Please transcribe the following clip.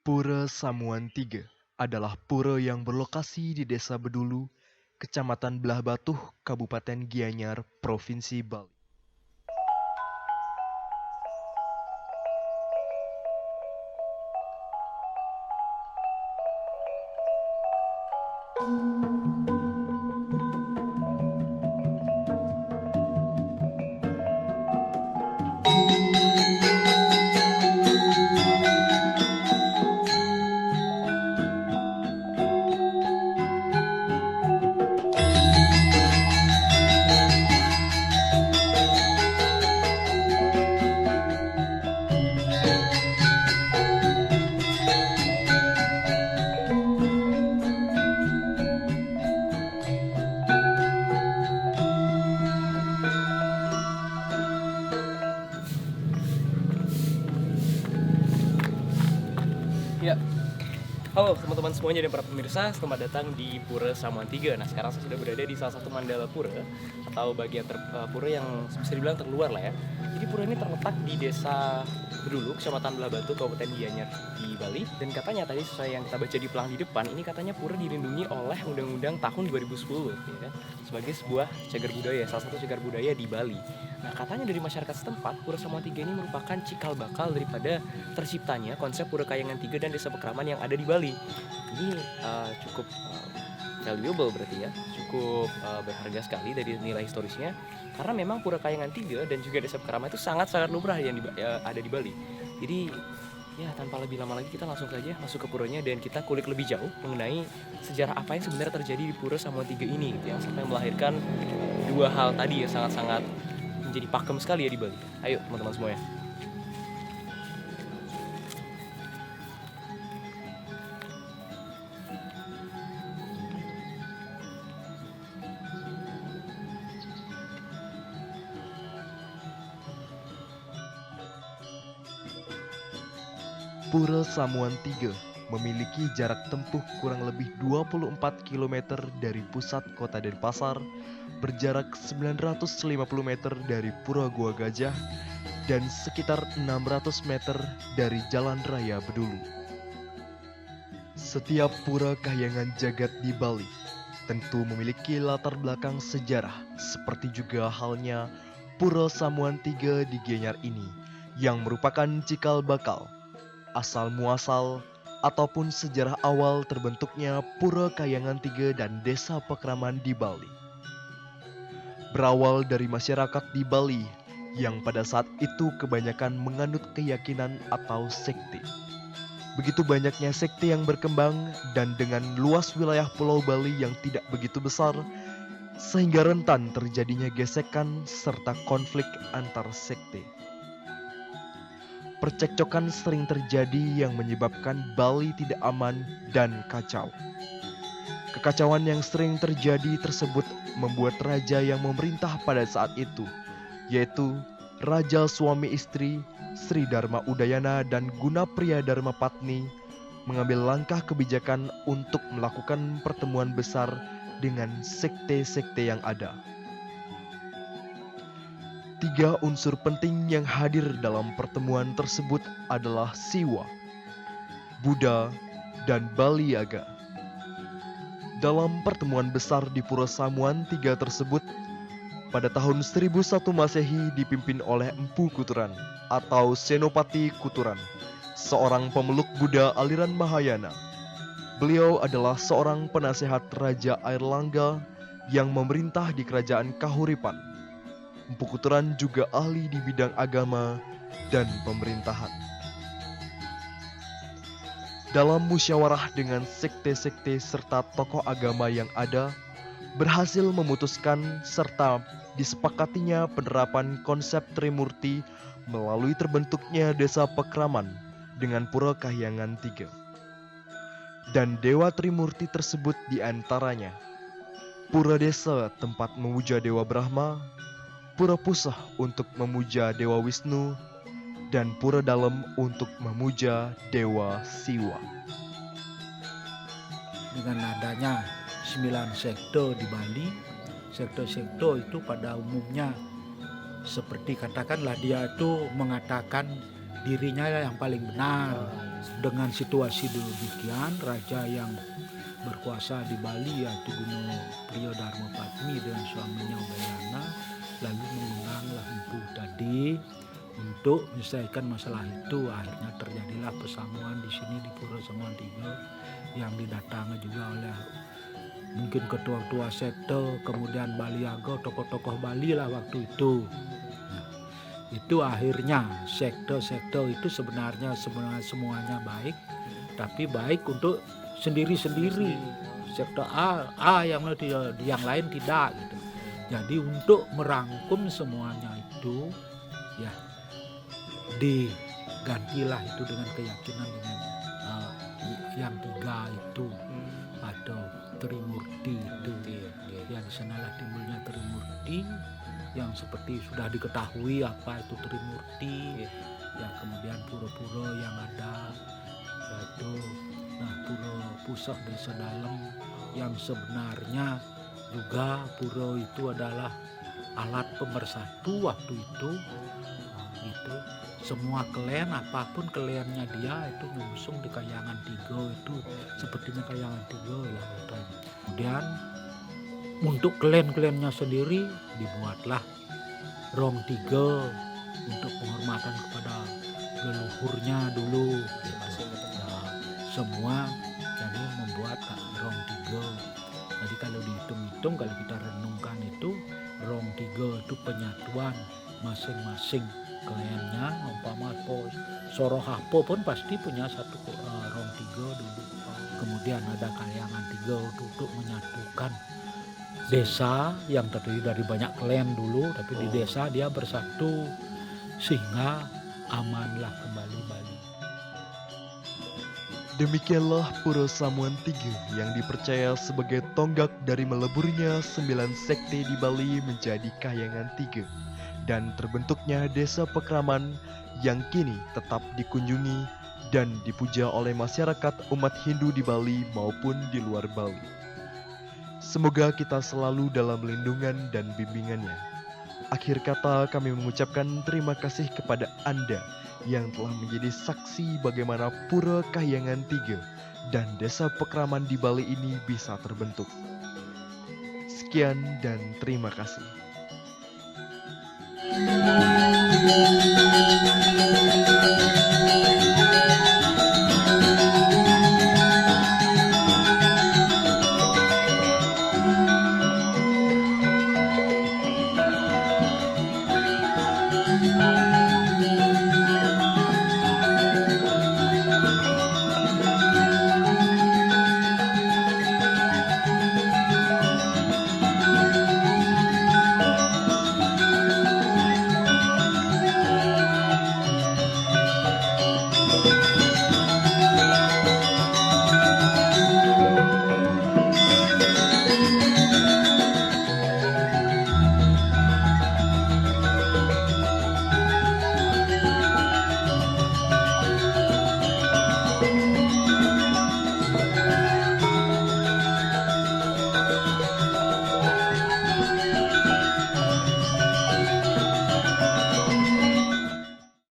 Pura Samuan Tiga adalah pura yang berlokasi di Desa Bedulu, Kecamatan Belah Batuh, Kabupaten Gianyar, Provinsi Bali. Ya, halo teman-teman semuanya dan para pemirsa, selamat datang di Pura Samuan Tiga. Nah, sekarang saya sudah berada di salah satu mandala pura atau bagian pura yang bisa dibilang terluar lah ya. Jadi pura ini terletak di Desa Bedulu, Kecamatan Belah Batu, Kabupaten Gianyar di Bali. Dan katanya tadi sesuai yang kita baca di pelang di depan, ini katanya pura dilindungi oleh Undang-Undang tahun 2010 ya kan? Sebagai sebuah cagar budaya, salah satu cagar budaya di Bali. Nah, katanya dari masyarakat setempat, Pura Samuan Tiga ini merupakan cikal bakal daripada terciptanya konsep Pura Kayangan Tiga dan Desa Pekraman yang ada di Bali. Ini cukup valuable berarti ya, cukup berharga sekali dari nilai historisnya, karena memang Pura Kayangan Tiga dan juga Desa Pekraman itu sangat-sangat lumrah yang ada di Bali. Jadi ya tanpa lebih lama lagi kita langsung saja masuk ke puranya dan kita kulik lebih jauh mengenai sejarah apa yang sebenarnya terjadi di Pura Samuan Tiga ini gitu, yang sampai melahirkan dua hal tadi ya sangat-sangat menjadi pakem sekali ya di Bali. Ayo teman-teman semuanya. Pura Samuan Tiga memiliki jarak tempuh kurang lebih 24 km dari pusat kota Denpasar, berjarak 950 meter dari Pura Gua Gajah, dan sekitar 600 meter dari Jalan Raya Bedulu. Setiap pura kahyangan jagat di Bali tentu memiliki latar belakang sejarah, seperti juga halnya Pura Samuan Tiga di Gianyar ini, yang merupakan cikal bakal, asal muasal, ataupun sejarah awal terbentuknya Pura Kayangan Tiga dan Desa Pekraman di Bali. Berawal dari masyarakat di Bali yang pada saat itu kebanyakan menganut keyakinan atau sekte. Begitu banyaknya sekte yang berkembang dan dengan luas wilayah Pulau Bali yang tidak begitu besar, sehingga rentan terjadinya gesekan serta konflik antar sekte. Percekcokan sering terjadi yang menyebabkan Bali tidak aman dan kacau. Kekacauan yang sering terjadi tersebut membuat raja yang memerintah pada saat itu, yaitu Raja suami istri Sri Dharma Udayana dan Gunapriya Dharma Patni, mengambil langkah kebijakan untuk melakukan pertemuan besar dengan sekte-sekte yang ada. Tiga unsur penting yang hadir dalam pertemuan tersebut adalah Siwa, Buddha, dan Bali Yaga. Dalam pertemuan besar di Pura Samuan Tiga tersebut, pada tahun 1001 Masehi dipimpin oleh Empu Kuturan atau Senopati Kuturan, seorang pemeluk Buddha aliran Mahayana. Beliau adalah seorang penasehat Raja Airlangga yang memerintah di kerajaan Kahuripan. Empu Kuturan juga ahli di bidang agama dan pemerintahan. Dalam musyawarah dengan sekte-sekte serta tokoh agama yang ada, berhasil memutuskan serta disepakatinya penerapan konsep Trimurti melalui terbentuknya Desa Pekraman dengan Pura Kahyangan Tiga. Dan Dewa Trimurti tersebut diantaranya Pura Desa tempat memuja Dewa Brahma, Pura Pusah untuk memuja Dewa Wisnu, dan Pura Dalem untuk memuja Dewa Siwa. Dengan adanya 9 sekte di Bali, sekte-sekte itu pada umumnya seperti katakanlah dia itu mengatakan dirinya yang paling benar, dengan situasi demikian, raja yang berkuasa di Bali yaitu Guno Priyo Darmapatmi dengan suaminya Udayana lalu mengundanglah Empu tadi untuk menyelesaikan masalah itu. Akhirnya terjadilah pesamuan di sini di Pura Samuan Tiga yang didatangi juga oleh mungkin ketua-ketua sekte, kemudian Baliaga, tokoh-tokoh Bali lah waktu itu. Nah, itu akhirnya sekte-sekte itu sebenarnya semuanya baik, tapi baik untuk sendiri-sendiri. Sekte A yang lain tidak gitu. Jadi untuk merangkum semuanya itu ya digantilah itu dengan keyakinan dengan yang tiga itu atau Trimurti itu. Ya di sanalah timbulnya Trimurti yang seperti sudah diketahui apa itu Trimurti. Ya kemudian pura-pura yang ada yaitu pura pusat desa dalam yang sebenarnya juga pura itu adalah alat pemersatu waktu itu. Gitu. Semua klan apapun klannya dia itu nyungsung di Kahyangan Tiga itu sepertinya Kahyangan Tiga lah. Kemudian untuk klan-klannya sendiri dibuatlah Rong Tiga untuk penghormatan kepada leluhurnya dulu. Semua jadi membuat Rong Tiga. Jadi kalau dihitung-hitung, kalau kita renungkan itu Rong Tiga itu penyatuan masing-masing klannya. Umpama Sorohapo pun pasti punya satu Rong Tiga dulu. Kemudian ada Kahyangan Tiga untuk menyatukan desa yang terdiri dari banyak klan dulu, tapi di desa dia bersatu sehingga amanlah kembali Bali. Demikianlah Pura Samuan Tiga yang dipercaya sebagai tonggak dari meleburnya 9 sekte di Bali menjadi Kahyangan Tiga dan terbentuknya desa Pekraman yang kini tetap dikunjungi dan dipuja oleh masyarakat umat Hindu di Bali maupun di luar Bali. Semoga kita selalu dalam lindungan dan bimbingannya. Akhir kata kami mengucapkan terima kasih kepada Anda yang telah menjadi saksi bagaimana Pura Kahyangan Tiga dan desa Pekraman di Bali ini bisa terbentuk. Sekian dan terima kasih.